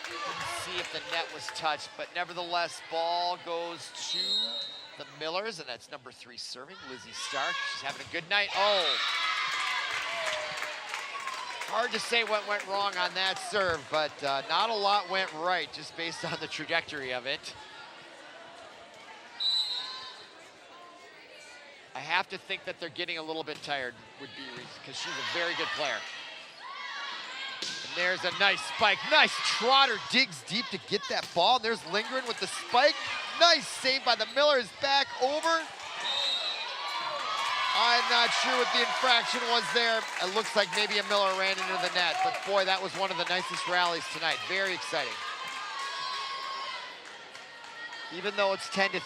Didn't see if the net was touched, but nevertheless, ball goes to the Millers, and that's number 3 serving, Lizzie Stark. She's having a good night. Oh. Hard to say what went wrong on that serve, but not a lot went right just based on the trajectory of it. I have to think that they're getting a little bit tired, would be reason, because she's a very good player. And there's a nice spike. Nice Trotter digs deep to get that ball. There's Lindgren with the spike. Nice save by the Millers, back over. I'm not sure what the infraction was there. It looks like maybe a Miller ran into the net, but boy, that was one of the nicest rallies tonight. Very exciting. Even though it's 10-3,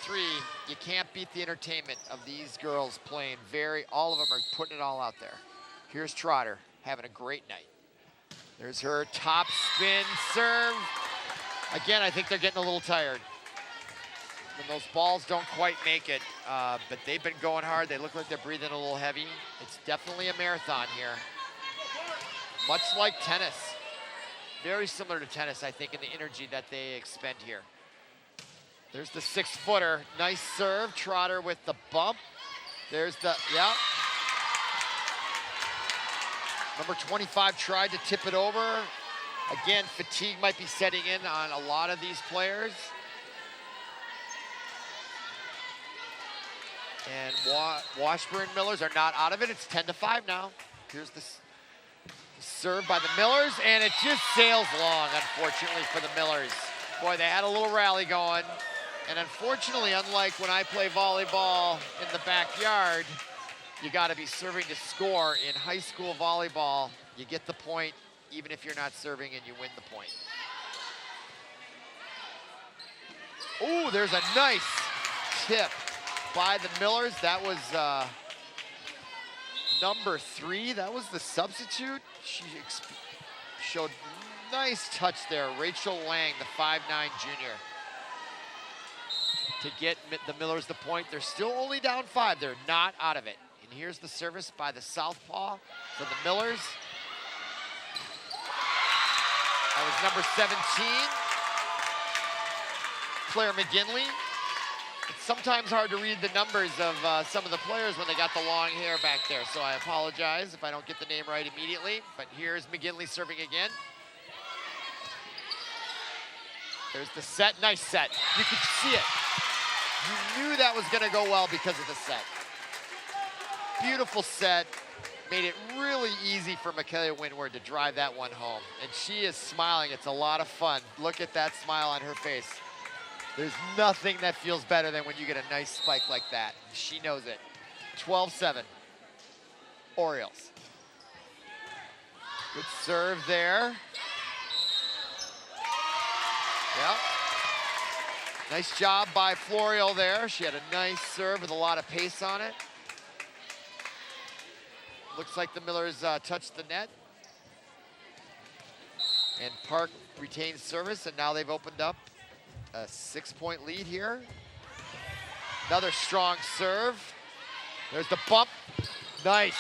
you can't beat the entertainment of these girls playing all of them are putting it all out there. Here's Trotter having a great night. There's her top spin serve. Again, I think they're getting a little tired. When those balls don't quite make it, but they've been going hard. They look like they're breathing a little heavy. It's definitely a marathon here. Much like tennis. Very similar to tennis, I think, in the energy that they expend here. There's the 6-footer. Nice serve. Trotter with the bump. There's the, yeah. Number 25 tried to tip it over. Again, fatigue might be setting in on a lot of these players. And Washburn Millers are not out of it. It's 10-5 now. Here's the serve by the Millers, and it just sails long, unfortunately, for the Millers. Boy, they had a little rally going, And unfortunately, unlike when I play volleyball in the backyard, you got to be serving to score. In high school volleyball, you get the point even if you're not serving, and you win the point. Ooh, there's a nice tip by the Millers. That was number 3. That was the substitute. She showed nice touch there. Rachel Lang, the 5'9" junior, to get the Millers the point. They're still only down 5. They're not out of it. And here's the service by the southpaw for the Millers. That was number 17, Claire McGinley. It's sometimes hard to read the numbers of some of the players when they got the long hair back there, so I apologize if I don't get the name right immediately. But here's McGinley serving again. There's the set, nice set. You could see it. You knew that was gonna go well because of the set. Beautiful set. Made it really easy for Michaela Windward to drive that one home. And she is smiling, it's a lot of fun. Look at that smile on her face. There's nothing that feels better than when you get a nice spike like that. She knows it. 12-7, Orioles. Good serve there. Yep. Nice job by Florio there. She had a nice serve with a lot of pace on it. Looks like the Millers touched the net. And Park retains service, and now they've opened up a 6-point lead here. Another strong serve. There's the bump. Nice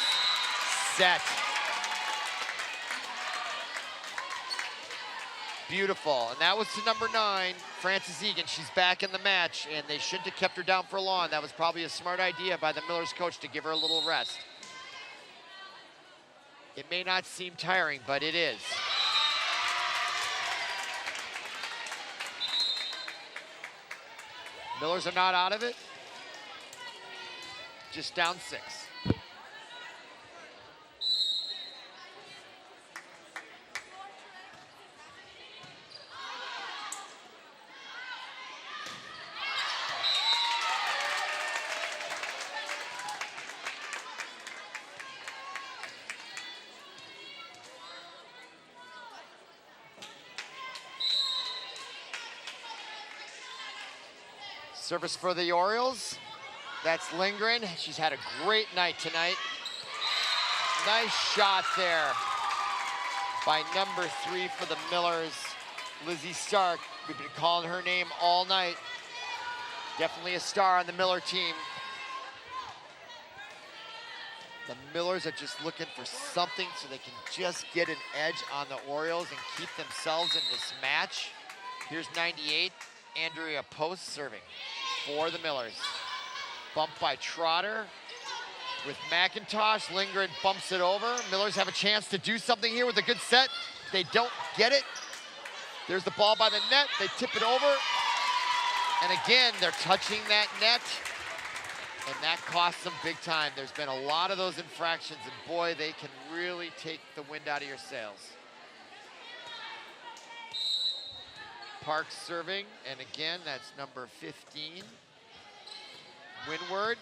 set. Beautiful, and that was to number 9, Frances Egan. She's back in the match, and they shouldn't have kept her down for long. That was probably a smart idea by the Millers coach to give her a little rest. It may not seem tiring, but it is. Millers are not out of it. Just down 6. Service for the Orioles. That's Lindgren. She's had a great night tonight. Nice shot there by number 3 for the Millers, Lizzie Stark. We've been calling her name all night. Definitely a star on the Miller team. The Millers are just looking for something so they can just get an edge on the Orioles and keep themselves in this match. Here's 98, Andrea Post serving for the Millers. Bumped by Trotter with McIntosh. Lindgren bumps it over. Millers have a chance to do something here with a good set. They don't get it. There's the ball by the net. They tip it over. And again, they're touching that net. And that costs them big time. There's been a lot of those infractions, and boy, they can really take the wind out of your sails. Park serving, and again, that's number 15. Windward.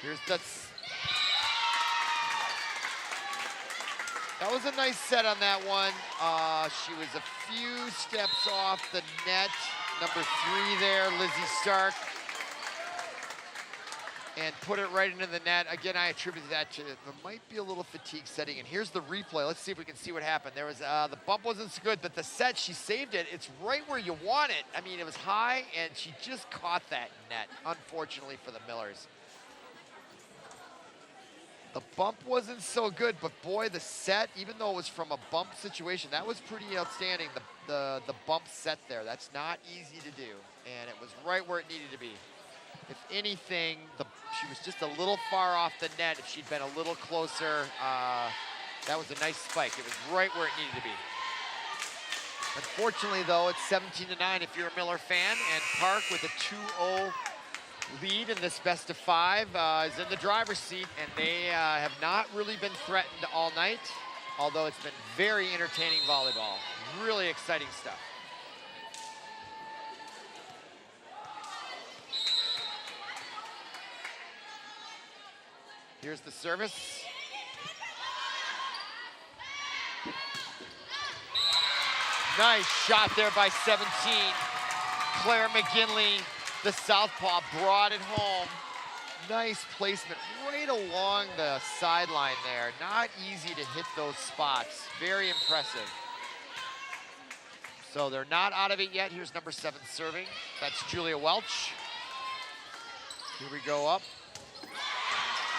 Here's that was a nice set on that one. She was a few steps off the net. Number 3 there, Lizzie Stark. And put it right into the net. Again, I attribute that to, there might be a little fatigue setting. And here's the replay. Let's see if we can see what happened. There was, the bump wasn't so good, but the set, she saved it. It's right where you want it. I mean, it was high, and she just caught that net, unfortunately for the Millers. The bump wasn't so good, but boy, the set, even though it was from a bump situation, that was pretty outstanding, the bump set there. That's not easy to do, and it was right where it needed to be. If anything, she was just a little far off the net. If she'd been a little closer, that was a nice spike. It was right where it needed to be. Unfortunately, though, it's 17-9 if you're a Miller fan, and Park with a 2-0 lead in this best of 5 is in the driver's seat, and they have not really been threatened all night, although it's been very entertaining volleyball. Really exciting stuff. Here's the service. Nice shot there by 17. Claire McGinley, the southpaw, brought it home. Nice placement right along the sideline there. Not easy to hit those spots. Very impressive. So they're not out of it yet. Here's number 7 serving. That's Julia Welch. Here we go up.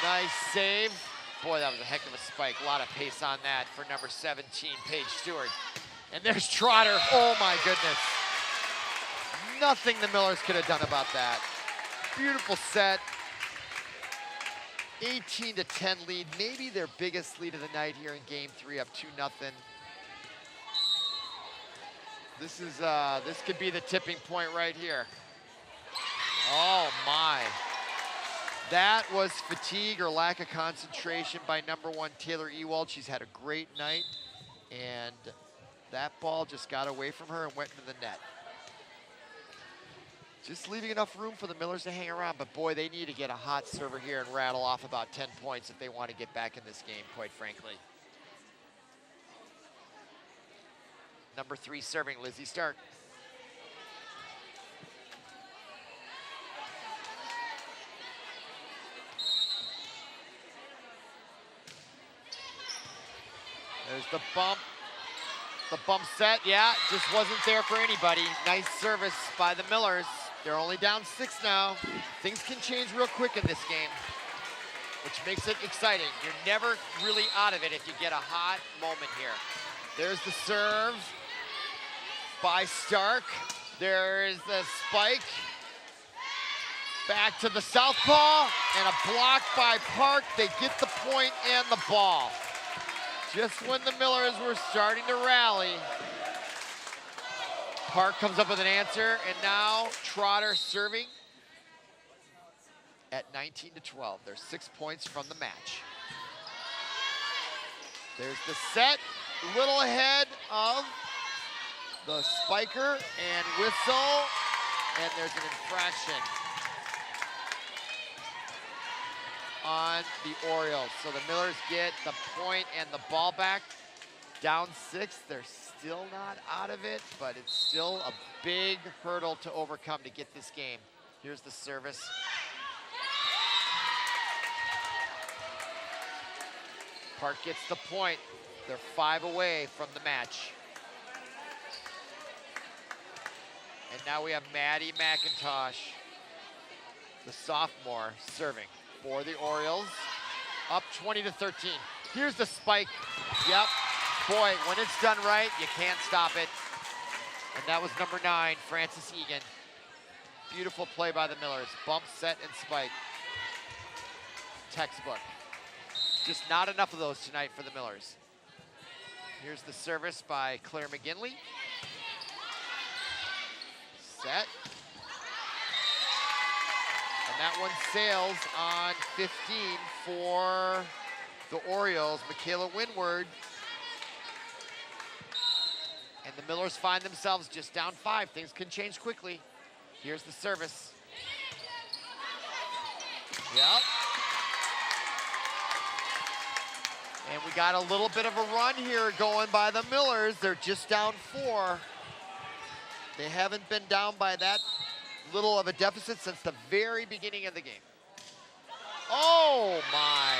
Nice save. Boy, that was a heck of a spike. A lot of pace on that for number 17, Paige Stewart. And there's Trotter. Oh my goodness. Nothing the Millers could have done about that. Beautiful set. 18-10 lead, maybe their biggest lead of the night here in game 3, up 2-0. This could be the tipping point right here. Oh my. That was fatigue or lack of concentration by number 1, Taylor Ewald. She's had a great night, and that ball just got away from her and went into the net. Just leaving enough room for the Millers to hang around, but boy, they need to get a hot server here and rattle off about 10 points if they want to get back in this game, quite frankly. Number 3 serving, Lizzie Stark. There's the bump. The bump set, yeah, just wasn't there for anybody. Nice service by the Millers. They're only down 6 now. Things can change real quick in this game, which makes it exciting. You're never really out of it if you get a hot moment here. There's the serve by Stark. There's the spike. Back to the southpaw, and a block by Park. They get the point and the ball. Just when the Millers were starting to rally, Park comes up with an answer, and now Trotter serving at 19-12. They're 6 points from the match. There's the set, little ahead of the spiker and whistle, and there's an infraction on the Orioles. So the Millers get the point and the ball back. Down 6, they're still not out of it, but it's still a big hurdle to overcome to get this game. Here's the service. Park gets the point. They're 5 away from the match. And now we have Maddie McIntosh, the sophomore, serving for the Orioles. Up 20-13. Here's the spike. Yep. Boy, when it's done right, you can't stop it. And that was number 9, Frances Egan. Beautiful play by the Millers. Bump, set, and spike. Textbook. Just not enough of those tonight for the Millers. Here's the service by Claire McGinley. Set. And that one sails on 15 for the Orioles, Michaela Windward. And the Millers find themselves just down 5. Things can change quickly. Here's the service. Yep. And we got a little bit of a run here going by the Millers. They're just down 4. They haven't been down by that little of a deficit since the very beginning of the game. Oh my.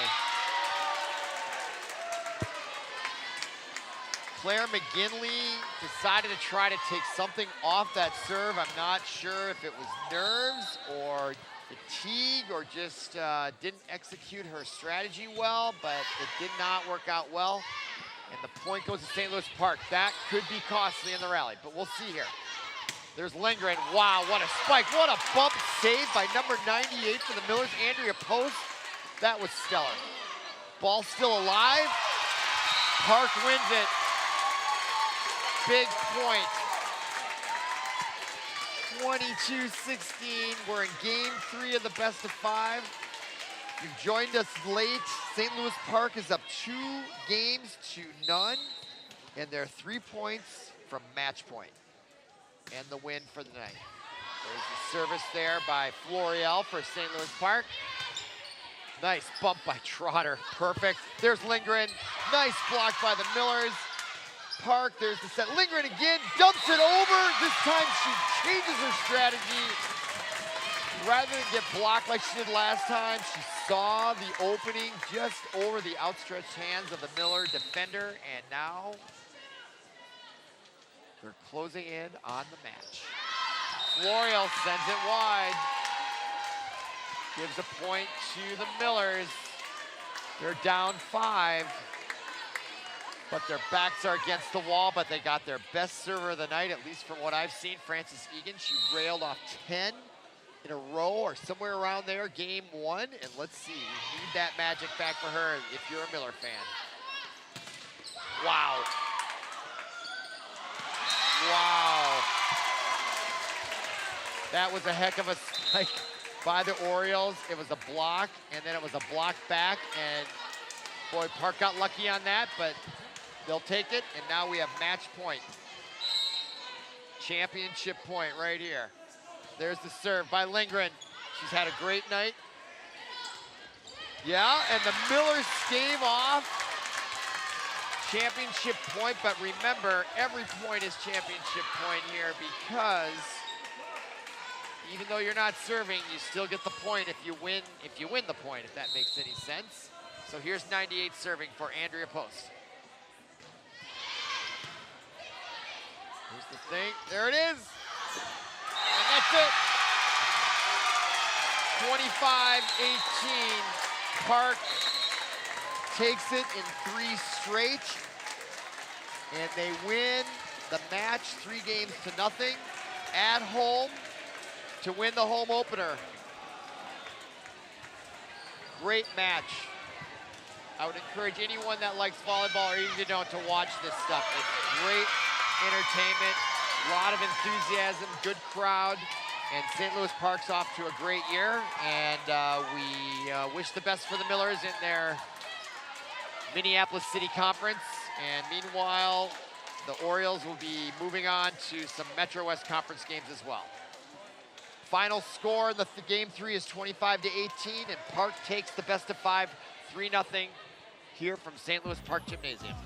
Claire McGinley decided to try to take something off that serve. I'm not sure if it was nerves or fatigue or just didn't execute her strategy well, but it did not work out well. And the point goes to St. Louis Park. That could be costly in the rally, but we'll see here. There's Lindgren. Wow, what a spike. What a bump save by number 98 for the Millers, Andrea Post. That was stellar. Ball still alive. Park wins it. Big point. 22-16. We're in game 3 of the best of 5. You've joined us late. St. Louis Park is up 2 games to none, and they're 3 points from match point. And the win for the night. There's the service there by Florial for St. Louis Park. Nice bump by Trotter, perfect. There's Lindgren, nice block by the Millers. Park, there's the set. Lindgren again, dumps it over. This time she changes her strategy. Rather than get blocked like she did last time, she saw the opening just over the outstretched hands of the Miller defender, and now they're closing in on the match. Florio sends it wide. Gives a point to the Millers. They're down 5. But their backs are against the wall, but they got their best server of the night, at least from what I've seen, Frances Egan. She railed off 10 in a row or somewhere around there, game 1. And let's see, you need that magic back for her if you're a Miller fan. Wow. Wow. That was a heck of a spike by the Orioles. It was a block, and then it was a block back, and boy, Park got lucky on that, but they'll take it, and now we have match point. Championship point right here. There's the serve by Lindgren. She's had a great night. Yeah, and the Millers stave off. Championship point, but remember, every point is championship point here because even though you're not serving, you still get the point if you win the point, if that makes any sense. So here's 98 serving for Andrea Post. Here's the thing. There it is. And that's it. 25-18. Park takes it in 3 straight. And they win the match 3-0 at home to win the home opener. Great match. I would encourage anyone that likes volleyball or even if you don't to watch this stuff. It's great entertainment, a lot of enthusiasm, good crowd, and St. Louis Park's off to a great year, and we wish the best for the Millers in their Minneapolis City Conference, and meanwhile, the Orioles will be moving on to some Metro West Conference games as well. Final score in the game 3 is 25-18, and Park takes the best of 5, 3-0 here from St. Louis Park Gymnasium.